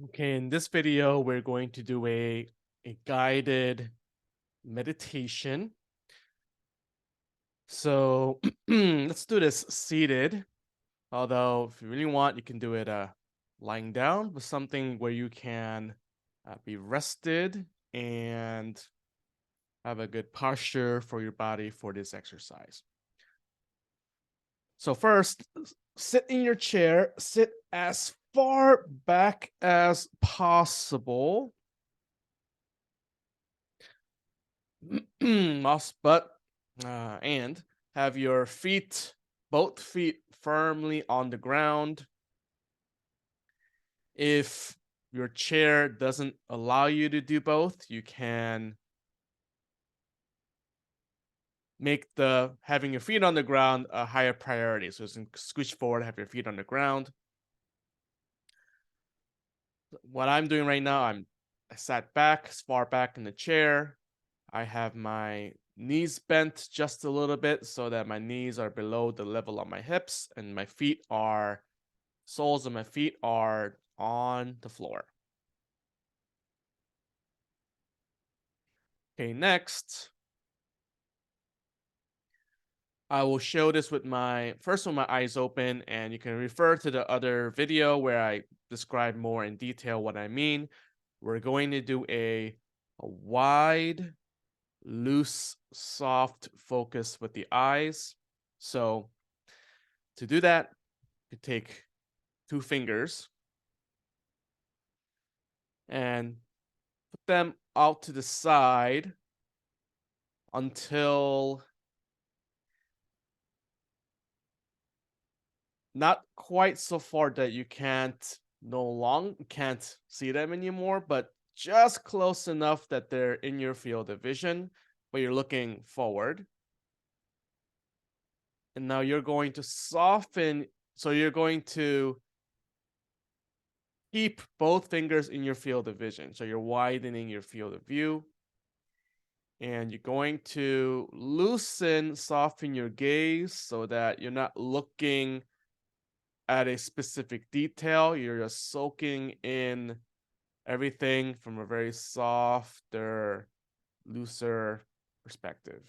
Okay, in this video, we're going to do a guided meditation. So let's do this seated. Although, if you really want, you can do it lying down with something where you can be rested and have a good posture for your body for this exercise. So, first, sit in your chair, sit as far back as possible. Mouse butt, and have your feet, both feet, firmly on the ground. If your chair doesn't allow you to do both, you can make the having your feet on the ground a higher priority. So it's scooch forward, have your feet on the ground. What I'm doing right now, I sat back, as far back in the chair. I have my knees bent just a little bit so that my knees are below the level of my hips and my feet are soles of my feet are on the floor. Okay, next, I will show this with my eyes open, and you can refer to the other video where I describe more in detail what I mean. We're going to do a wide, loose, soft focus with the eyes. So to do that, you take two fingers and put them out to the side until not quite so far that you can't see them anymore, but just close enough that they're in your field of vision, but you're looking forward. And now you're going to soften, so you're going to keep both fingers in your field of vision. So you're widening your field of view. And you're going to soften your gaze so that you're not looking at a specific detail. You're just soaking in everything from a very softer, looser perspective.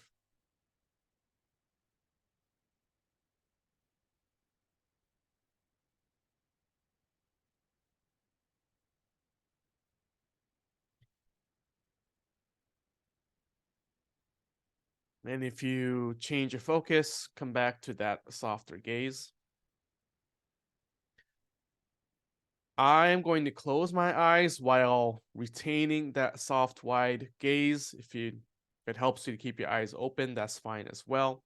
And if you change your focus, come back to that softer gaze. I'm going to close my eyes while retaining that soft, wide gaze. If it helps you to keep your eyes open, that's fine as well.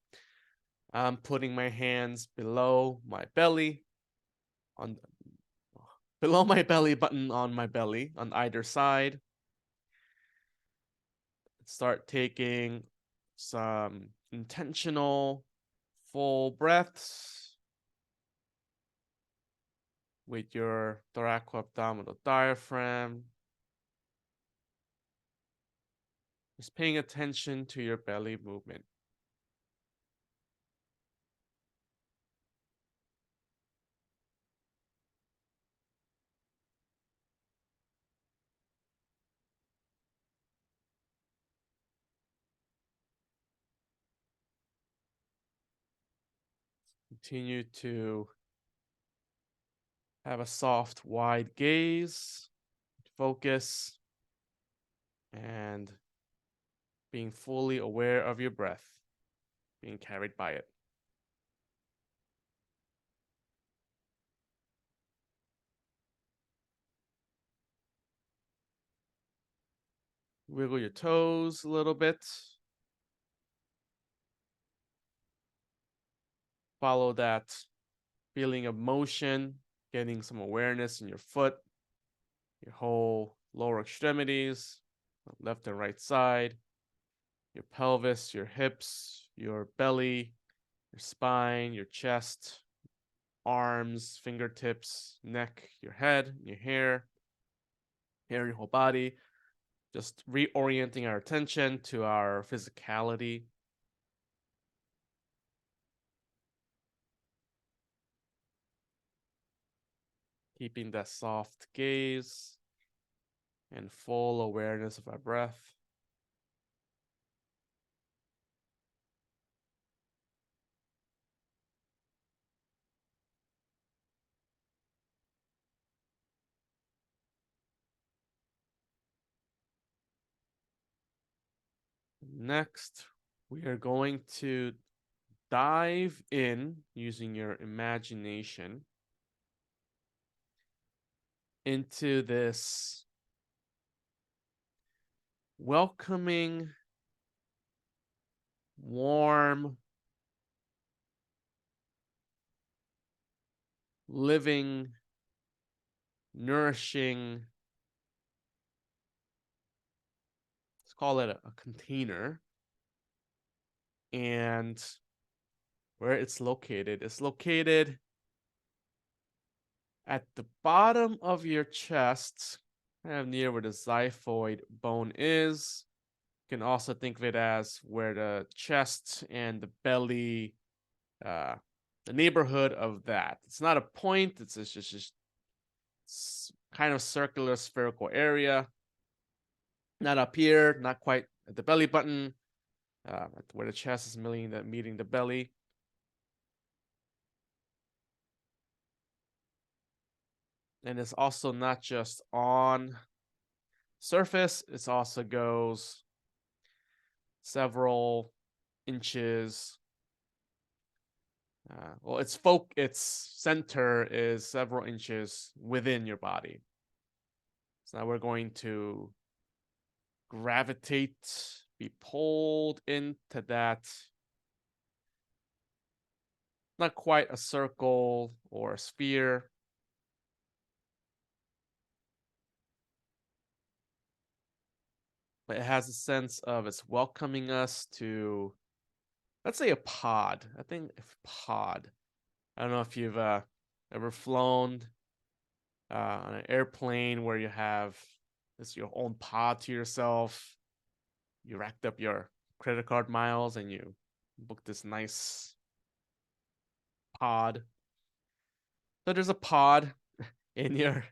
I'm putting my hands below my belly on below my belly button on my belly on either side. Start taking some intentional full breaths with your thoracoabdominal diaphragm. Just paying attention to your belly movement. Continue to have a soft, wide gaze, focus, and being fully aware of your breath, being carried by it. Wiggle your toes a little bit. Follow that feeling of motion, getting some awareness in your foot, your whole lower extremities, left and right side, your pelvis, your hips, your belly, your spine, your chest, arms, fingertips, neck, your head, your hair, your whole body. Just reorienting our attention to our physicality. keeping that soft gaze and full awareness of our breath. Next, we are going to dive in using your imagination into this welcoming, warm, living, nourishing, let's call it a container. And where it's located at the bottom of your chest, kind of near where the xiphoid bone is. You can also think of it as where the chest and the belly, uh, the neighborhood of that. It's not a point, it's just kind of circular spherical area. Not up here, not quite at the belly button, where the chest is meeting the belly. And it's also not just on surface, it also goes several inches. Well, its center is several inches within your body. So now we're going to gravitate, be pulled into that. Not quite a circle or a sphere, but it has a sense of it's welcoming us to, let's say, a pod. I think pod. I don't know if you've ever flown on an airplane where you have this your own pod to yourself. You racked up your credit card miles and you booked this nice pod. So there's a pod in your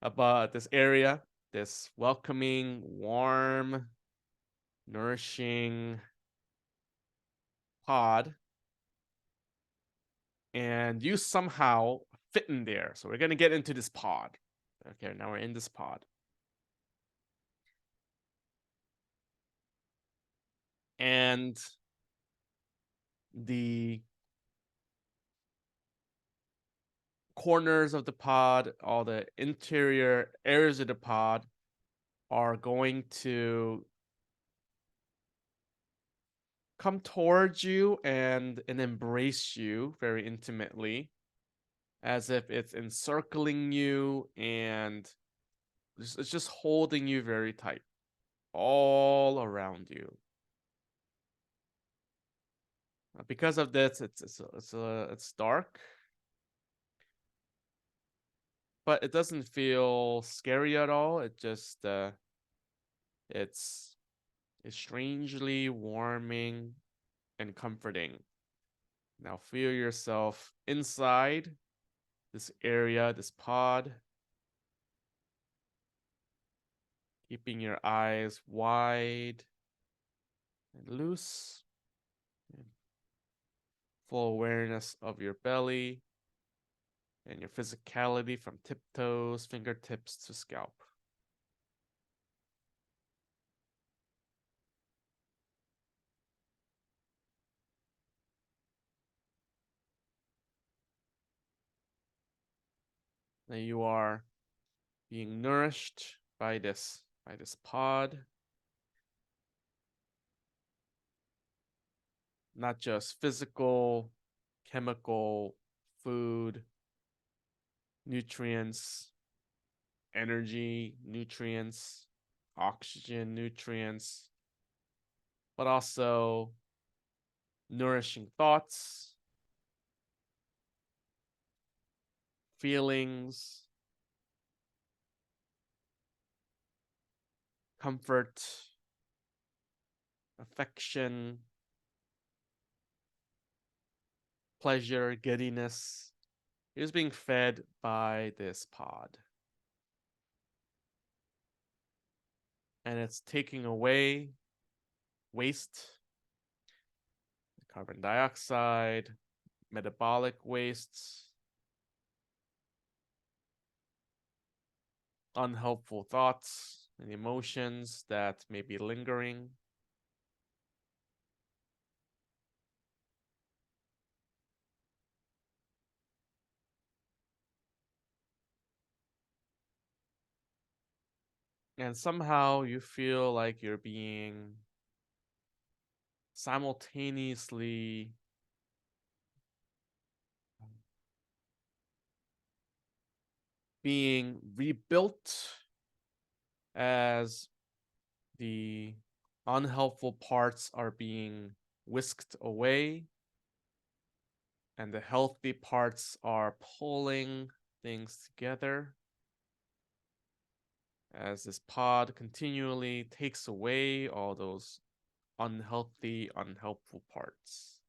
about this area, this welcoming, warm, nourishing pod, and you somehow fit in there. So we're gonna get into this pod. Okay, now we're in this pod. And the corners of the pod, all the interior areas of the pod are going to come towards you and embrace you very intimately, as if it's encircling you and it's just holding you very tight all around you. Because of this, it's dark, but it doesn't feel scary at all. It's strangely warming and comforting. Now feel yourself inside this area, this pod, keeping your eyes wide and loose, and full awareness of your belly and your physicality from tiptoes, fingertips to scalp. Now you are being nourished by this pod, not just physical, chemical, food, nutrients, energy, nutrients, oxygen, nutrients, but also nourishing thoughts, feelings, comfort, affection, pleasure, giddiness, is being fed by this pod. And it's taking away waste, carbon dioxide, metabolic wastes, unhelpful thoughts and emotions that may be lingering. And somehow you feel like you're being simultaneously being rebuilt as the unhelpful parts are being whisked away and the healthy parts are pulling things together as this pod continually takes away all those unhealthy, unhelpful parts.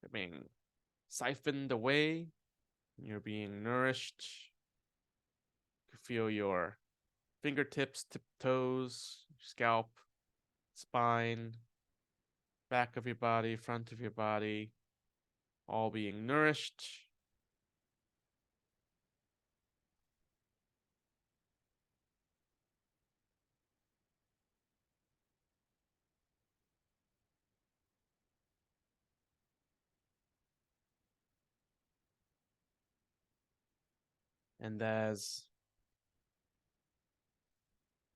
They're being siphoned away, you're being nourished. You feel your fingertips, tip toes, scalp, spine, back of your body, front of your body, all being nourished. And as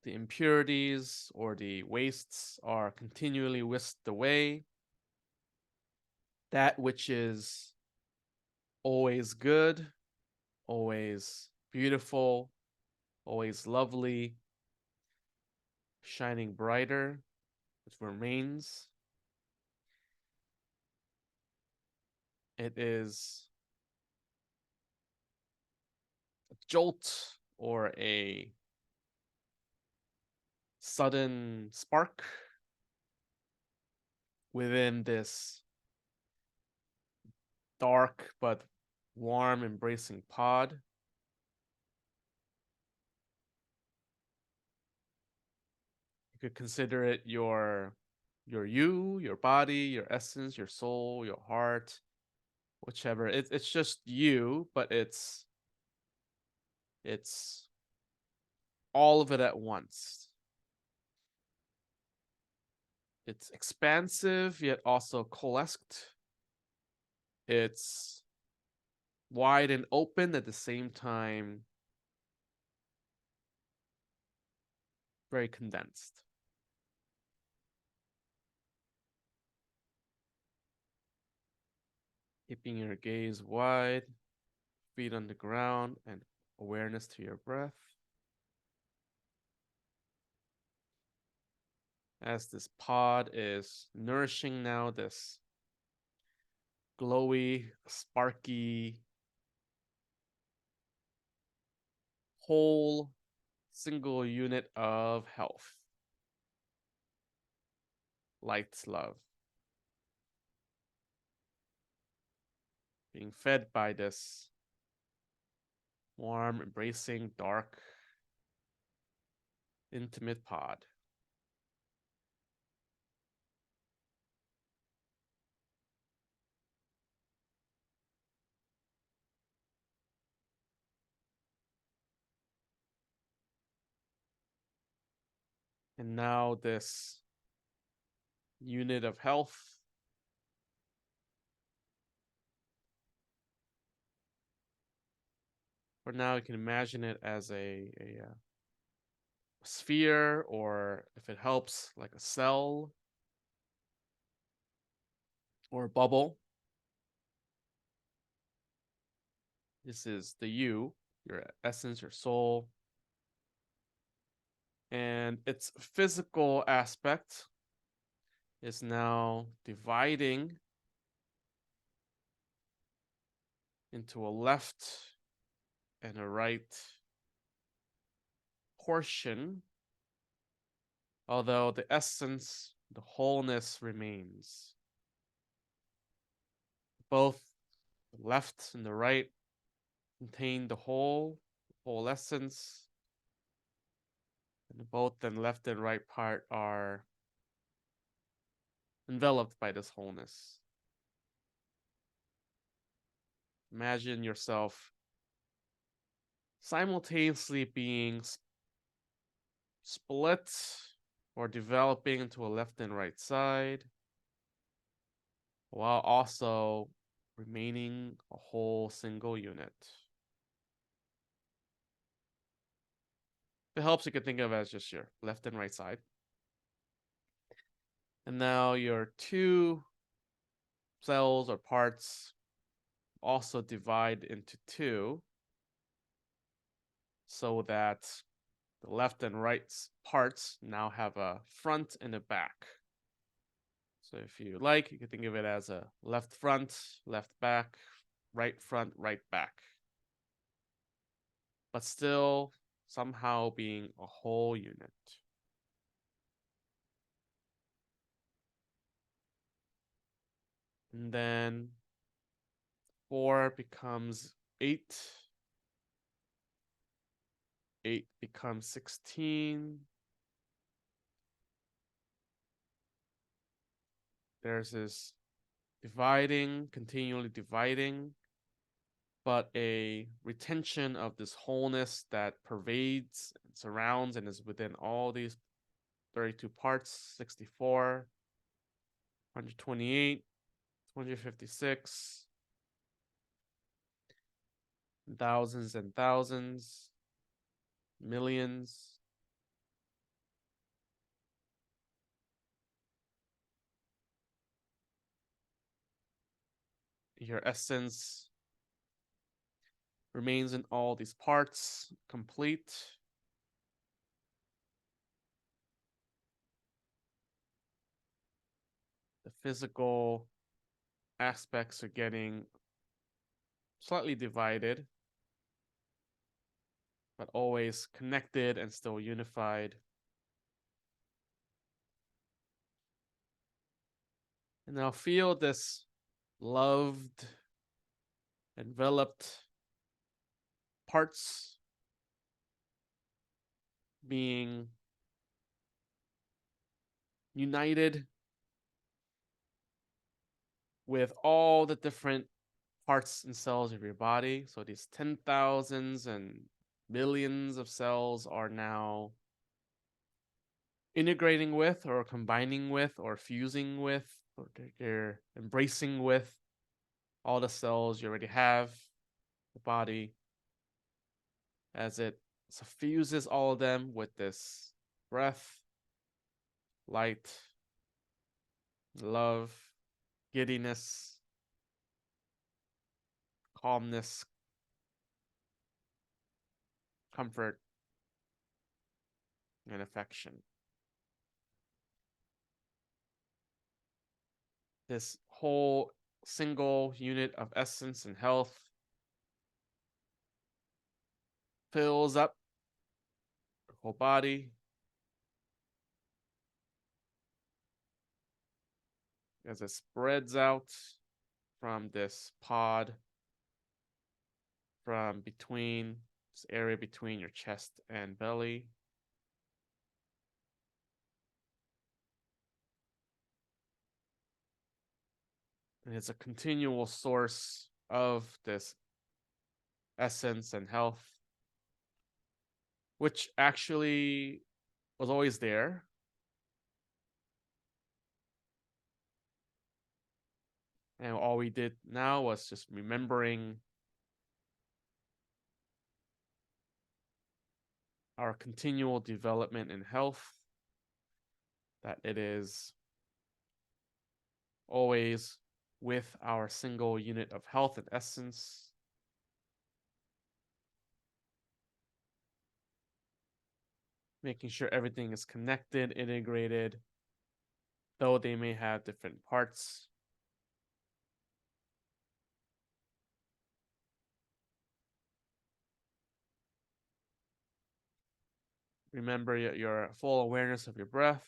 the impurities or the wastes are continually whisked away, that which is always good, always beautiful, always lovely, shining brighter, which remains. It is a jolt or a sudden spark within this dark but warm, embracing pod. You could consider it your you, your body, your essence, your soul, your heart, whichever. It's just you, but it's all of it at once. It's expansive yet also coalesced. It's wide and open at the same time, very condensed. Keeping your gaze wide, feet on the ground, and awareness to your breath. As this pod is nourishing now this glowy, sparky, whole single unit of health. Light's love. Being fed by this warm, embracing, dark, intimate pod. And now this unit of health for now you can imagine it as a sphere, or if it helps, like a cell or a bubble. This is the you, your essence, your soul. And its physical aspect is now dividing into a left and a right portion, although the essence, the wholeness remains. Both the left and the right contain the whole essence. And both the left and right part are enveloped by this wholeness. Imagine yourself simultaneously being split or developing into a left and right side, while also remaining a whole single unit. If it helps, you can think of it as just your left and right side. And now your two cells or parts also divide into two so that the left and right parts now have a front and a back. So if you like, you can think of it as a left front, left back, right front, right back. But still somehow being a whole unit. And then 4 becomes 8. 8 becomes 16. There's this dividing, continually dividing, but a retention of this wholeness that pervades and surrounds and is within all these 32 parts, 64, 128, 256, thousands and thousands, millions. Your essence remains in all these parts, complete. The physical aspects are getting slightly divided, but always connected and still unified. And now feel this loved, enveloped parts being united with all the different parts and cells of your body. So these 10,000s and millions of cells are now integrating with or combining with or fusing with or they're embracing with all the cells you already have, the body, as it suffuses all of them with this breath, light, love, giddiness, calmness, comfort, and affection. This whole single unit of essence and health fills up your whole body as it spreads out from this pod, from between this area between your chest and belly. And it's a continual source of this essence and health, which actually was always there. And all we did now was just remembering our continual development in health, that it is always with our single unit of health and essence. Making sure everything is connected, integrated, though they may have different parts. Remember your full awareness of your breath.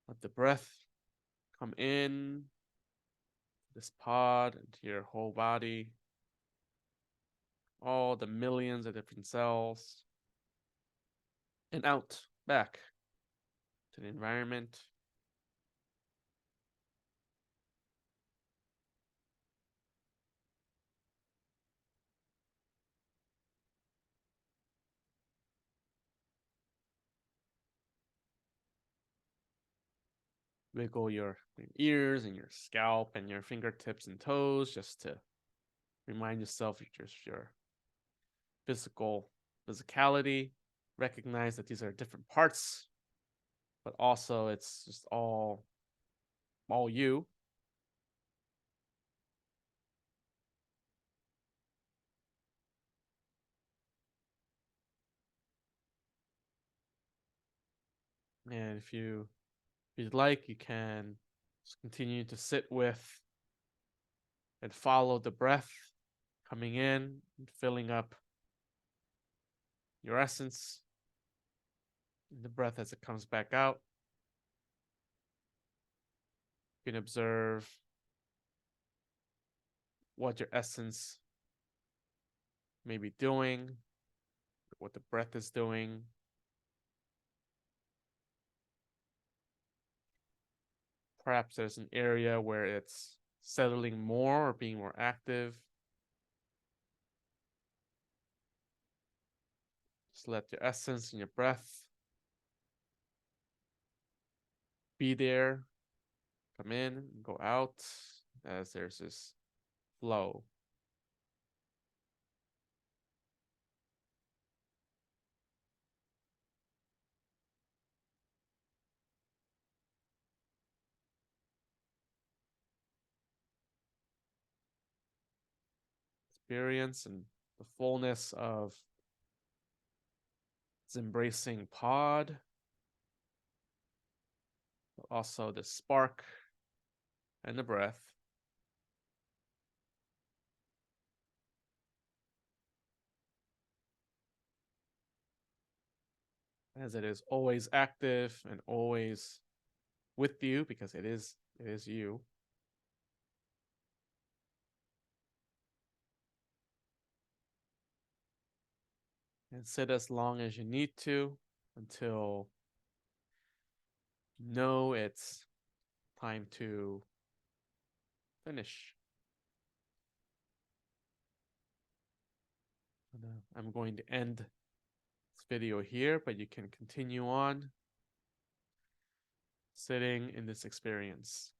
Let the breath come in this pod into your whole body, all the millions of different cells, and out, back to the environment. Wiggle your ears and your scalp and your fingertips and toes just to remind yourself of just your physicality. Recognize that these are different parts, but also it's just all you. And if you'd like, you can just continue to sit with and follow the breath coming in and filling up your essence, and the breath as it comes back out. You can observe what your essence may be doing, what the breath is doing. Perhaps there's an area where it's settling more or being more active. Just let your essence and your breath be there, come in, and go out as there's this flow. Experience and the fullness of its embracing pod, but also the spark and the breath. As it is always active and always with you because it is you. And sit as long as you need to until you know it's time to finish. I'm going to end this video here, but you can continue on sitting in this experience.